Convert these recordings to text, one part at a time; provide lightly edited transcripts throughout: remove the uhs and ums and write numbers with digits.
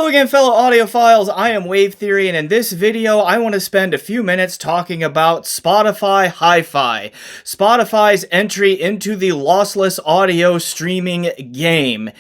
Hello again, fellow audiophiles. I am Wave Theory, and in this video, I want to spend a few minutes talking about Spotify Hi-Fi, Spotify's entry into the lossless audio streaming game.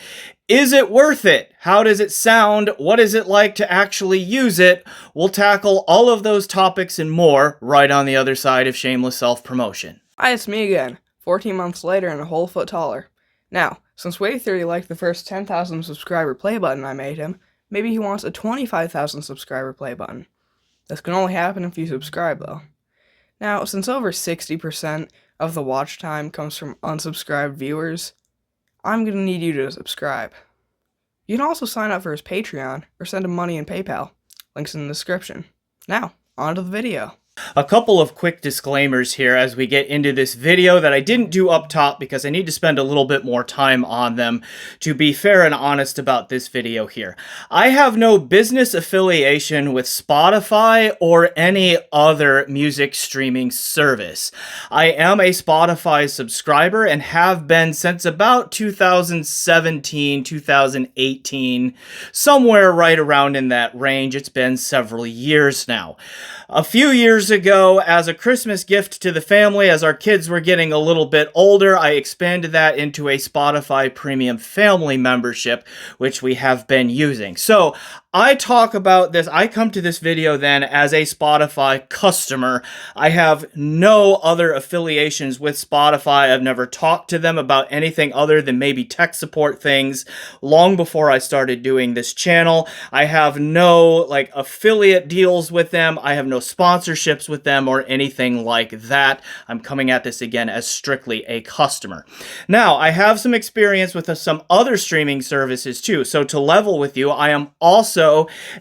Is it worth it? How does it sound? What is it like to actually use it? We'll tackle all of those topics and more right on the other side of shameless self-promotion. Hi, it's me again, 14 months later and a whole foot taller. Now, since Wave Theory liked the first 10,000 subscriber play button I made him, maybe he wants a 25,000 subscriber play button. This can only happen if you subscribe, though. Now, since over 60% of the watch time comes from unsubscribed viewers, I'm gonna need you to subscribe. You can also sign up for his Patreon or send him money in PayPal. Links in the description. Now, on to the video. A couple of quick disclaimers here as we get into this video that I didn't do up top because I need to spend a little bit more time on them to be fair and honest about this video here. I have no business affiliation with Spotify or any other music streaming service. I am a Spotify subscriber and have been since about 2017, 2018, somewhere right around in that range. It's been several years now. A few years ago, as a Christmas gift to the family, as our kids were getting a little bit older, I expanded that into a Spotify Premium Family membership, which we have been using. So I talk about this, I come to this video then as a Spotify customer. I have no other affiliations with Spotify. I've never talked to them about anything other than maybe tech support things long before I started doing this channel. I have no affiliate deals with them. I have no sponsorships with them or anything like that. I'm coming at this again as strictly a customer. Now, I have some experience with some other streaming services too. So to level with you, I am also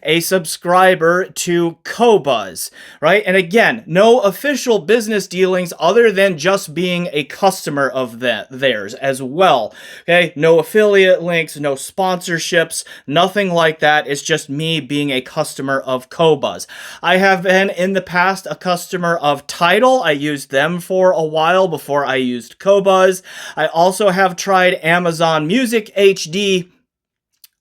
a subscriber to Qobuz, right? And again, no official business dealings other than just being a customer of theirs as well. Okay, no affiliate links, no sponsorships, nothing like that. It's just me being a customer of Qobuz. I have been in the past a customer of Tidal. I used them for a while before I used Qobuz. I also have tried Amazon Music HD.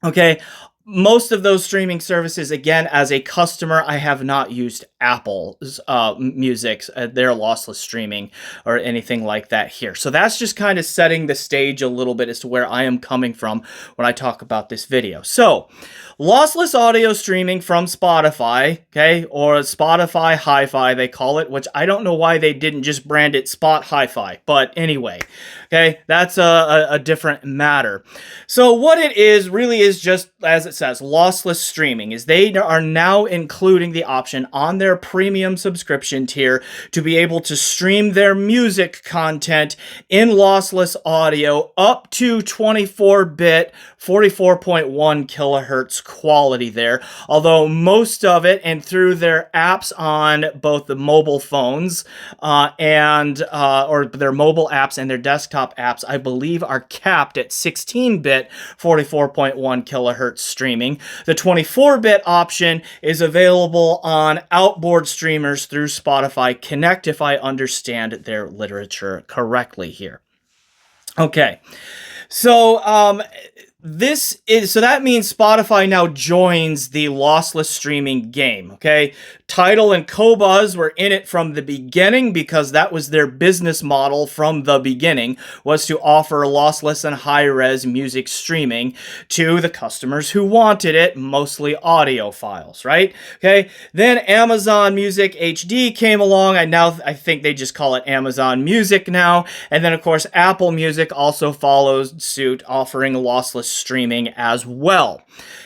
Okay, most of those streaming services, again, as a customer, I have not used Apple's Music's, their lossless streaming or anything like that here. So that's just kind of setting the stage a little bit as to where I am coming from when I talk about this video. So, lossless audio streaming from Spotify, okay, or Spotify Hi-Fi, they call it, which I don't know why they didn't just brand it Spot Hi-Fi, but anyway, okay, that's a different matter. So what it is really is just, as it says, lossless streaming, is they are now including the option on their premium subscription tier to be able to stream their music content in lossless audio up to 24-bit, 44.1 kilohertz quality there, although most of it, and through their apps on both the mobile phones or their mobile apps and their desktop apps, I believe are capped at 16-bit 44.1 kilohertz streaming. The 24-bit option is available on outboard streamers through Spotify Connect, if I understand their literature correctly here. Okay, so that means Spotify now joins the lossless streaming game, okay? Tidal and Qobuz were in it from the beginning because that was their business model from the beginning, was to offer lossless and high-res music streaming to the customers who wanted it, mostly audiophiles, right? Okay, then Amazon Music HD came along, and now I think they just call it Amazon Music now, and then of course Apple Music also follows suit, offering lossless streaming as well.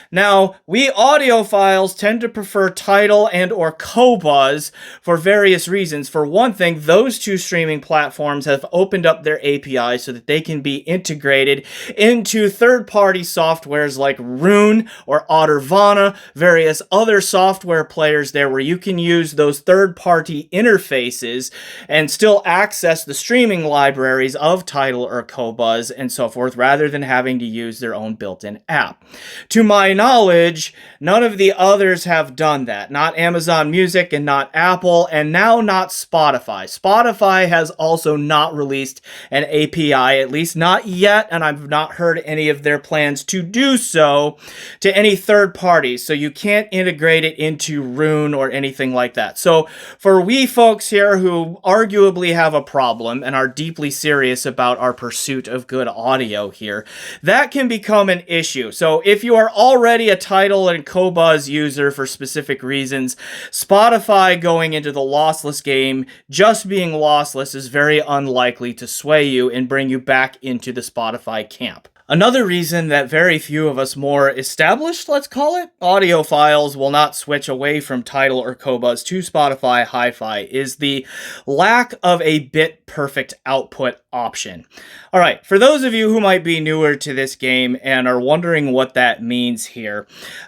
Now, we audiophiles tend to prefer Tidal and or Qobuz for various reasons. For one thing, those two streaming platforms have opened up their APIs so that they can be integrated into third-party softwares like Rune or Ottervana, various other software players there where you can use those third-party interfaces and still access the streaming libraries of Tidal or Qobuz and so forth, rather than having to use their own built-in app. To my knowledge, none of the others have done that. Not Amazon Music and not Apple, and now not Spotify. Spotify has also not released an API, at least not yet, and I've not heard any of their plans to do so to any third parties, so you can't integrate it into Rune or anything like that. So for we folks here who arguably have a problem and are deeply serious about our pursuit of good audio here, that can become an issue. So if you are already a Tidal and Qobuz user for specific reasons, Spotify going into the lossless game, just being lossless, is very unlikely to sway you and bring you back into the Spotify camp. Another reason that very few of us more established, let's call it, audiophiles will not switch away from Tidal or Qobuz to Spotify Hi-Fi is the lack of a bit-perfect output option. All right, for those of you who might be newer to this game and are wondering what that means here,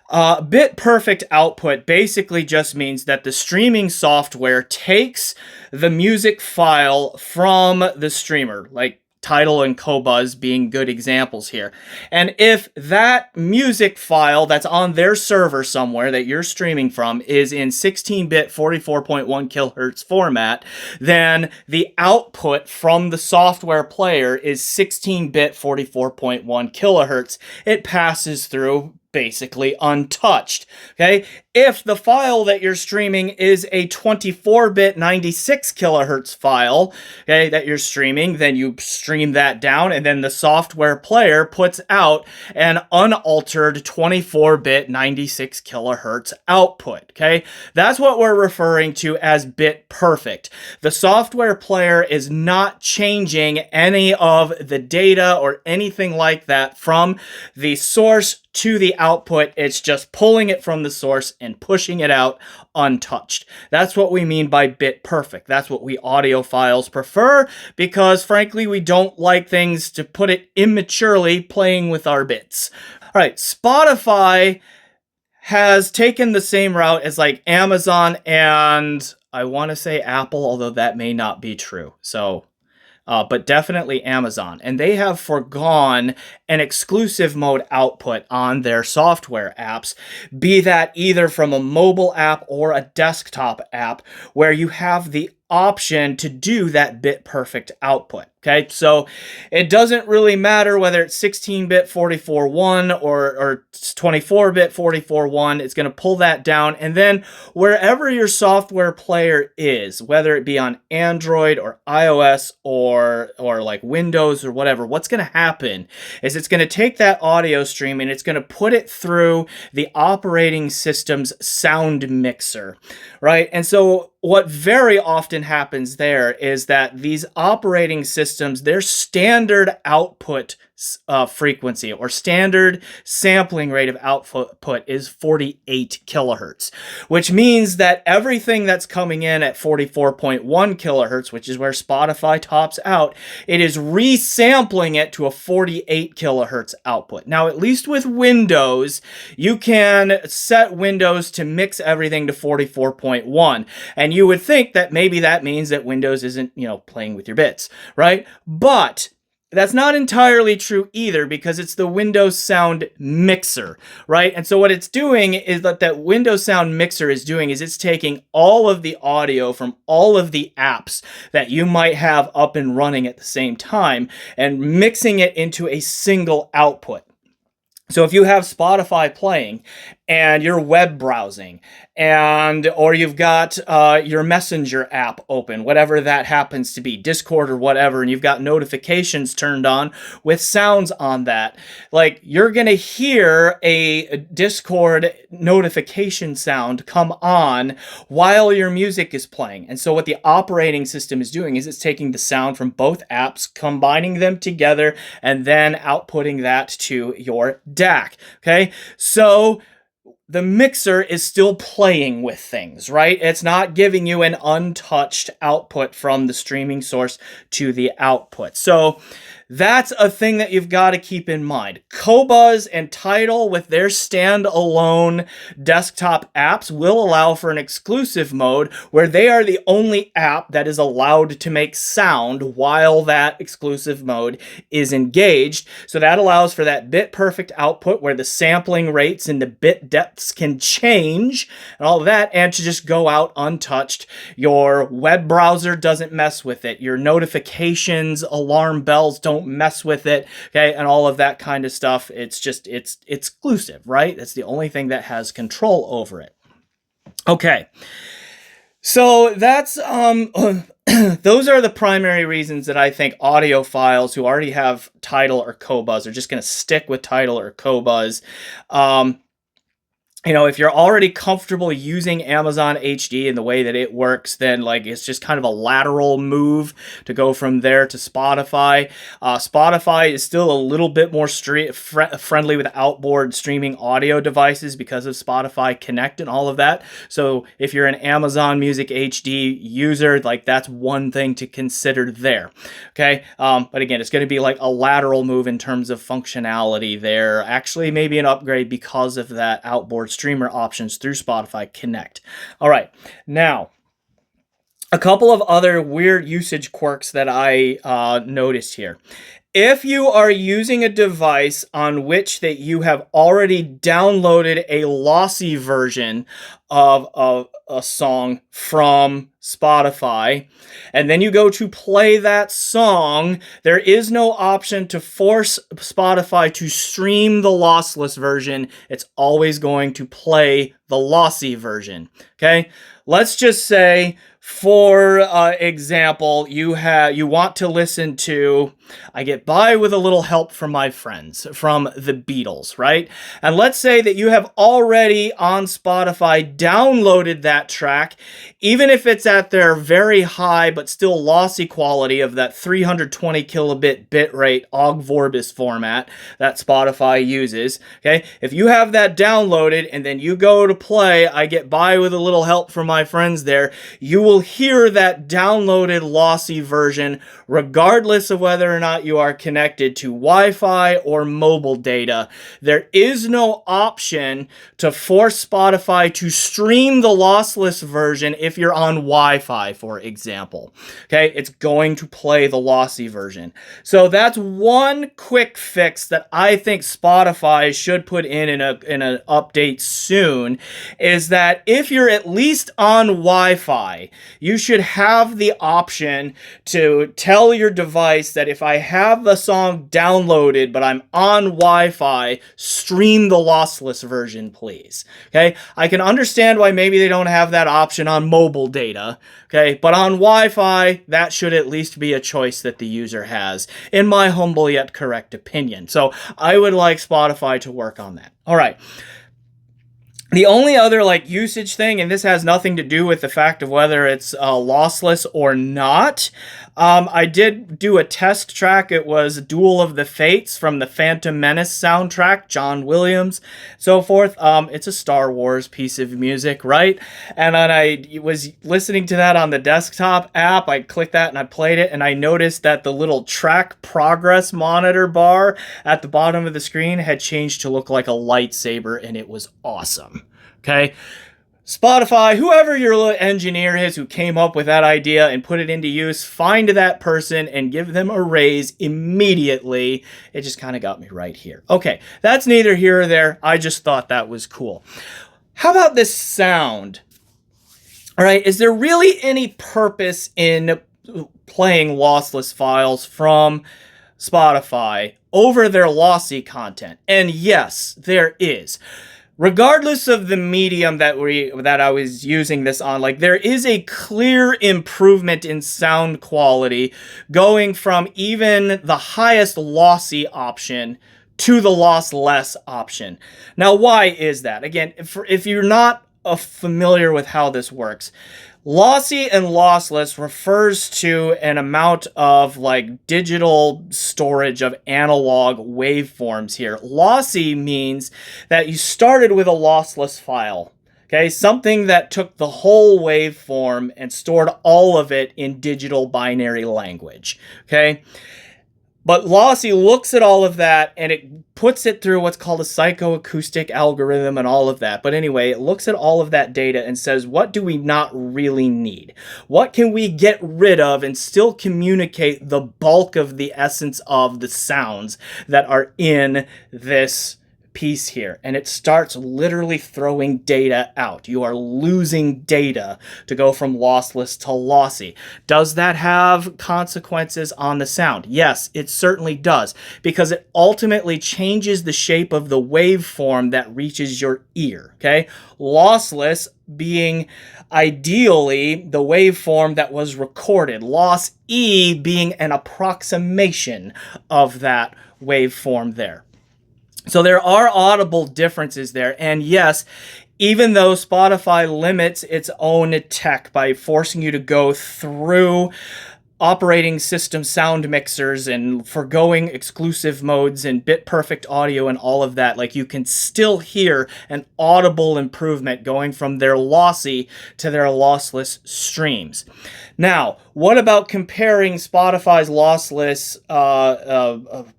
bit-perfect output basically just means that the streaming software takes the music file from the streamer, like Tidal and Qobuz being good examples here. And if that music file that's on their server somewhere that you're streaming from is in 16-bit 44.1 kilohertz format, then the output from the software player is 16-bit 44.1 kilohertz. It passes through basically untouched, okay? If the file that you're streaming is a 24-bit 96 kilohertz file, okay, that you're streaming, then you stream that down, and then the software player puts out an unaltered 24-bit 96 kilohertz output, okay? That's what we're referring to as bit perfect. The software player is not changing any of the data or anything like that from the source to the output. It's just pulling it from the source and pushing it out untouched. That's what we mean by bit perfect. That's what we audiophiles prefer, because frankly, we don't like things, to put it immaturely, playing with our bits. All right, Spotify has taken the same route as like Amazon and I want to say Apple, although that may not be true. So but definitely Amazon. And they have foregone an exclusive mode output on their software apps, be that either from a mobile app or a desktop app, where you have the option to do that bit perfect output. Okay, so it doesn't really matter whether it's 16-bit 44.1 or 24-bit 44.1, it's going to pull that down, and then wherever your software player is, whether it be on Android or iOS or like Windows or whatever, what's going to happen is it's going to take that audio stream and it's going to put it through the operating system's sound mixer, right? And so what very often happens there is that these operating systems, their standard output frequency or standard sampling rate of output is 48 kilohertz, which means that everything that's coming in at 44.1 kilohertz, which is where Spotify tops out, it is resampling it to a 48 kilohertz output. Now, at least with Windows, you can set Windows to mix everything to 44.1, and you would think that maybe that means that Windows isn't, playing with your bits, right? But that's not entirely true either, because it's the Windows Sound Mixer, right? And so what it's doing is that Windows Sound Mixer is doing is it's taking all of the audio from all of the apps that you might have up and running at the same time and mixing it into a single output. So if you have Spotify playing and you're web browsing or you've got your Messenger app open, whatever that happens to be, Discord or whatever, and you've got notifications turned on with sounds on that, like you're going to hear a Discord notification sound come on while your music is playing. And so what the operating system is doing is it's taking the sound from both apps, combining them together, and then outputting that to your DAC. Okay, so the mixer is still playing with things, right? It's not giving you an untouched output from the streaming source to the output. So That's a thing that you've got to keep in mind. Qobuz and Tidal with their standalone desktop apps will allow for an exclusive mode where they are the only app that is allowed to make sound while that exclusive mode is engaged. So that allows for that bit perfect output where the sampling rates and the bit depths can change and all of that, and to just go out untouched. Your web browser doesn't mess with it. Your notifications, alarm bells don't mess with it, okay, and all of that kind of stuff. It's exclusive, right? That's the only thing that has control over it. Okay, so that's those are the primary reasons that I think audiophiles who already have Tidal or Qobuz are just going to stick with Tidal or Qobuz. You know, if you're already comfortable using Amazon HD and the way that it works, then like it's just kind of a lateral move to go from there to Spotify. Spotify is still a little bit more friendly with outboard streaming audio devices because of Spotify Connect and all of that. So if you're an Amazon Music HD user, like that's one thing to consider there. Okay, but again, it's going to be like a lateral move in terms of functionality there. Actually, maybe an upgrade because of that outboard streamer options through Spotify Connect. All right, now a couple of other weird usage quirks that I noticed here. If you are using a device on which that you have already downloaded a lossy version of a song from Spotify, and then you go to play that song, there is no option to force Spotify to stream the lossless version. It's always going to play the lossy version, okay? Let's just say, for example, you want to listen to I Get By With a Little Help From My Friends from the Beatles, right? And let's say that you have already on Spotify downloaded that track, even if it's at their very high but still lossy quality of that 320 kilobit bitrate OGG Vorbis format that Spotify uses, okay? If you have that downloaded and then you go to play I Get By With a Little Help From My Friends there, you will hear that downloaded lossy version regardless of whether or not you are connected to Wi-Fi or mobile data. There is no option to force Spotify to stream the lossless version if you're on Wi-Fi, for example. Okay, it's going to play the lossy version. So that's one quick fix that I think Spotify should put in an update soon, is that if you're at least on Wi-Fi, you should have the option to tell your device that if I have the song downloaded but I'm on Wi-Fi, stream the lossless version, please. Okay, I can understand why maybe they don't have that option on mobile data, okay, but on Wi-Fi, that should at least be a choice that the user has, in my humble yet correct opinion. So I would like Spotify to work on that. All right. The only other like usage thing, and this has nothing to do with the fact of whether it's lossless or not, I did do a test track. It was Duel of the Fates from the Phantom Menace soundtrack, John Williams, so forth. It's a Star Wars piece of music, right? And then I was listening to that on the desktop app. I clicked that and I played it, and I noticed that the little track progress monitor bar at the bottom of the screen had changed to look like a lightsaber, and it was awesome. Okay? Spotify, whoever your little engineer is who came up with that idea and put it into use, find that person and give them a raise immediately. It just kind of got me right here. Okay, that's neither here or there. I just thought that was cool. How about this sound? All right, is there really any purpose in playing lossless files from Spotify over their lossy content? And yes, there is. Regardless of the medium that I was using this on, like there is a clear improvement in sound quality going from even the highest lossy option to the lossless option. Now, why is that? Again, if you're not familiar with how this works, lossy and lossless refers to an amount of like digital storage of analog waveforms here. Lossy means that you started with a lossless file. Okay, something that took the whole waveform and stored all of it in digital binary language. Okay, But Lossy looks at all of that and it puts it through what's called a psychoacoustic algorithm and all of that. But anyway, it looks at all of that data and says, what do we not really need? What can we get rid of and still communicate the bulk of the essence of the sounds that are in this piece here? And it starts literally throwing data out. You are losing data to go from lossless to lossy. Does that have consequences on the sound? Yes, it certainly does, because it ultimately changes the shape of the waveform that reaches your ear. Okay, lossless being ideally the waveform that was recorded, loss E being an approximation of that waveform there. So there are audible differences there. And yes, even though Spotify limits its own tech by forcing you to go through operating system sound mixers and foregoing exclusive modes and bit perfect audio and all of that, like, you can still hear an audible improvement going from their lossy to their lossless streams. Now, what about comparing Spotify's lossless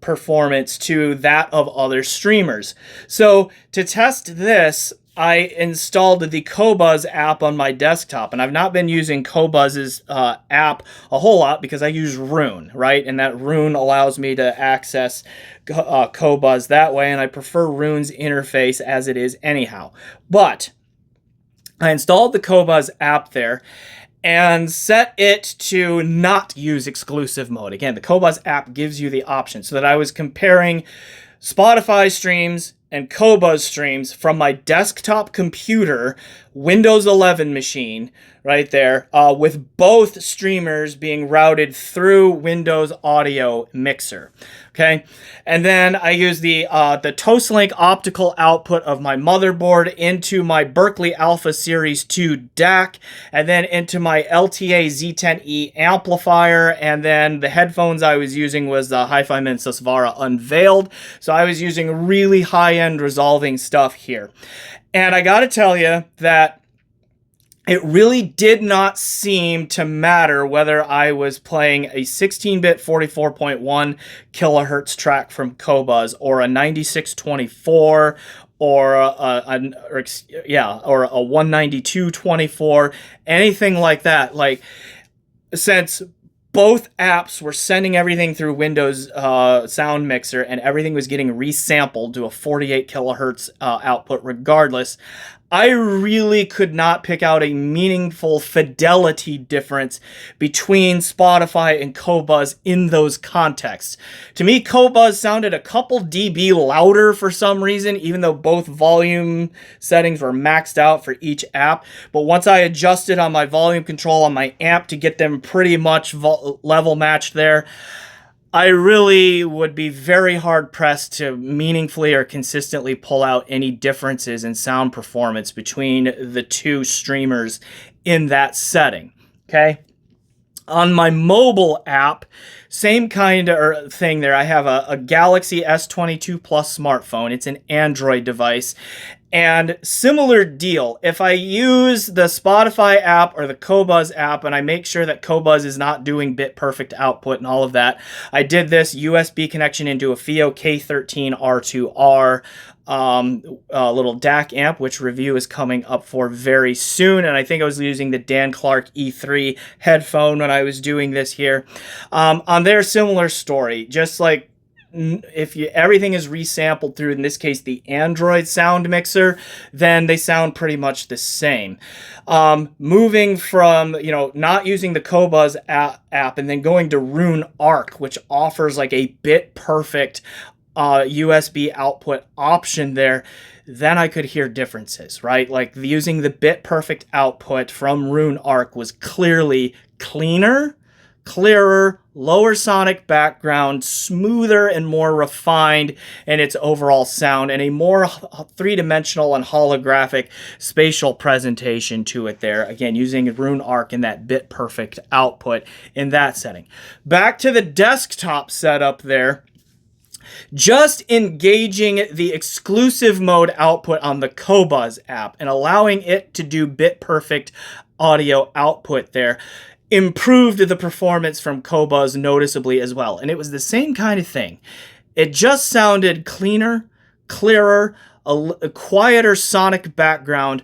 performance to that of other streamers? So to test this, I installed the Qobuz app on my desktop, and I've not been using Qobuz's app a whole lot because I use Rune, right? And that Rune allows me to access Qobuz that way, and I prefer Rune's interface as it is anyhow. But I installed the Qobuz app there and set it to not use exclusive mode. Again, the Qobuz app gives you the option, so that I was comparing Spotify streams and Qobuz streams from my desktop computer, Windows 11 machine, right there, with both streamers being routed through Windows Audio Mixer. Okay, and then I use the Toastlink optical output of my motherboard into my Berkeley Alpha Series 2 DAC, and then into my LTA Z10E amplifier, and then the headphones I was using was the Hi-Fi Mensasvara Unveiled, so I was using really high-end resolving stuff here. And I gotta tell you that it really did not seem to matter whether I was playing a 16-bit 44.1 kilohertz track from Qobuz or a 9624 or a 19224, anything like that. Like, since both apps were sending everything through Windows Sound Mixer and everything was getting resampled to a 48 kilohertz output regardless, I really could not pick out a meaningful fidelity difference between Spotify and Qobuz in those contexts. To me, Qobuz sounded a couple dB louder for some reason, even though both volume settings were maxed out for each app. But once I adjusted on my volume control on my amp to get them pretty much level matched there, I really would be very hard-pressed to meaningfully or consistently pull out any differences in sound performance between the two streamers in that setting, okay? On my mobile app, same kind of thing there. I have a Galaxy S22 Plus smartphone. It's an Android device. And similar deal, if I use the Spotify app or the Qobuz app and I make sure that Qobuz is not doing bit perfect output and all of that, I did this USB connection into a FIO K13R2R little DAC amp, which review is coming up for very soon. And I think I was using the Dan Clark E3 headphone when I was doing this here. On their similar story, just like if everything is resampled through, in this case, the Android sound mixer, then they sound pretty much the same. Moving from, not using the Qobuz app and then going to Rune Arc, which offers like a bit perfect USB output option there, then I could hear differences, right? Like, using the bit perfect output from Rune Arc was clearly cleaner, clearer, lower sonic background, smoother and more refined in its overall sound, and a more three-dimensional and holographic spatial presentation to it there. Again, using Rune Arc and that bit perfect output in that setting. Back to the desktop setup there. Just engaging the exclusive mode output on the Qobuz app and allowing it to do bit perfect audio output there, improved the performance from Qobuz noticeably as well. And it was the same kind of thing. It just sounded cleaner, clearer, a quieter sonic background,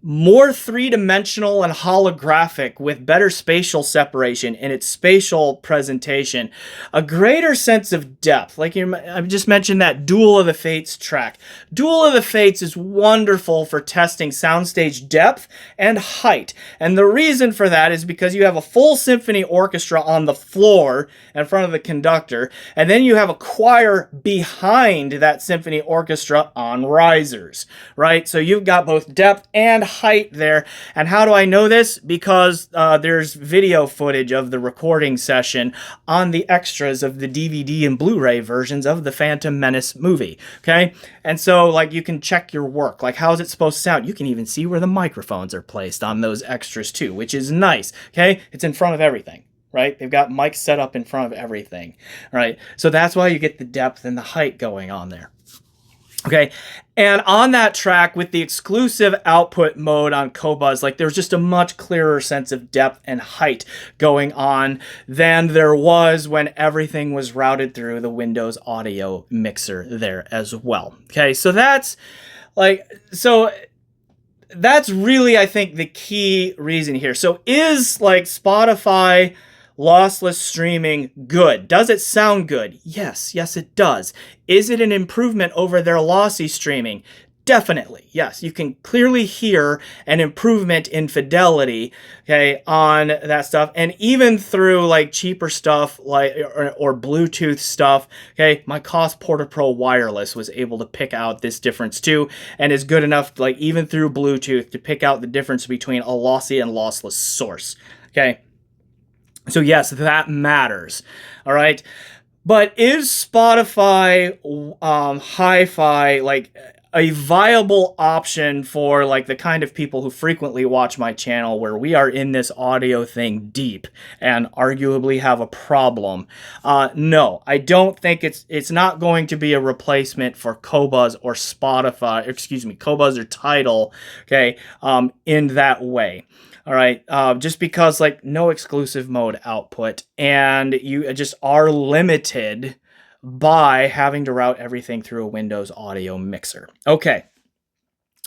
more three-dimensional and holographic with better spatial separation in its spatial presentation, a greater sense of depth. Like I just mentioned that Duel of the Fates track. Duel of the Fates is wonderful for testing soundstage depth and height. And the reason for that is because you have a full symphony orchestra on the floor in front of the conductor, and then you have a choir behind that symphony orchestra on risers, right? So you've got both depth and height there. And how do I know this? Because there's video footage of the recording session on the extras of the DVD and Blu-ray versions of the Phantom Menace movie, okay? And so, like, you can check your work. Like, how is it supposed to sound? You can even see where the microphones are placed on those extras too, which is nice, okay? It's in front of everything, right? They've got mics set up in front of everything, right? So that's why you get the depth and the height going on there. Okay, and on that track with the exclusive output mode on Qobuz, like there's just a much clearer sense of depth and height going on than there was when everything was routed through the Windows audio mixer there as well. Okay, so that's really, I think, the key reason here. So is like Spotify lossless streaming good? Does it sound good? Yes, it does. Is it an improvement over their lossy streaming? Definitely, yes. You can clearly hear an improvement in fidelity, okay, on that stuff. And even through like cheaper stuff like or Bluetooth stuff, okay, my Cost Porta Pro wireless was able to pick out this difference too, and is good enough, like even through Bluetooth, to pick out the difference between a lossy and lossless source, okay? So yes, that matters, all right? But is Spotify Hi-Fi like a viable option for like the kind of people who frequently watch my channel, where we are in this audio thing deep and arguably have a problem? No, I don't think it's not going to be a replacement for Qobuz or Spotify, Qobuz or Tidal, okay, in that way. All right, just because like no exclusive mode output, and you just are limited by having to route everything through a Windows audio mixer. Okay,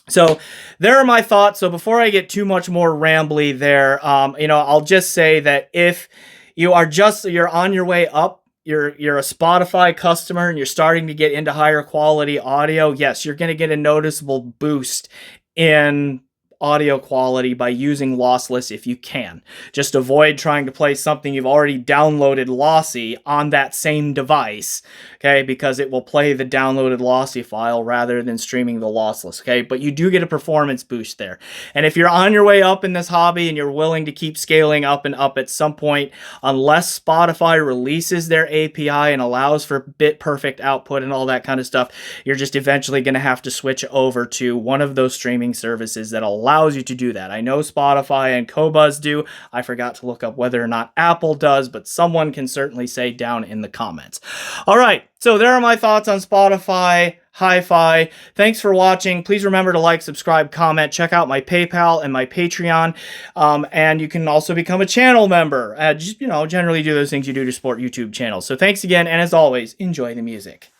so there are my thoughts. So before I get too much more rambly there, I'll just say that if you're on your way up, you're a Spotify customer and you're starting to get into higher quality audio, yes, you're going to get a noticeable boost in audio quality by using lossless if you can. Just avoid trying to play something you've already downloaded lossy on that same device, okay, because it will play the downloaded lossy file rather than streaming the lossless, okay? But you do get a performance boost there. And if you're on your way up in this hobby and you're willing to keep scaling up and up, at some point, unless Spotify releases their API and allows for bit perfect output and all that kind of stuff, you're just eventually going to have to switch over to one of those streaming services that allows you to do that. I know Spotify and Qobuz do. I forgot to look up whether or not Apple does, but someone can certainly say down in the comments. All right, so there are my thoughts on Spotify Hi-Fi. Thanks for watching. Please remember to like, subscribe, comment, check out my PayPal and my Patreon, and you can also become a channel member. Just, generally do those things you do to support YouTube channels. So thanks again, and as always, enjoy the music.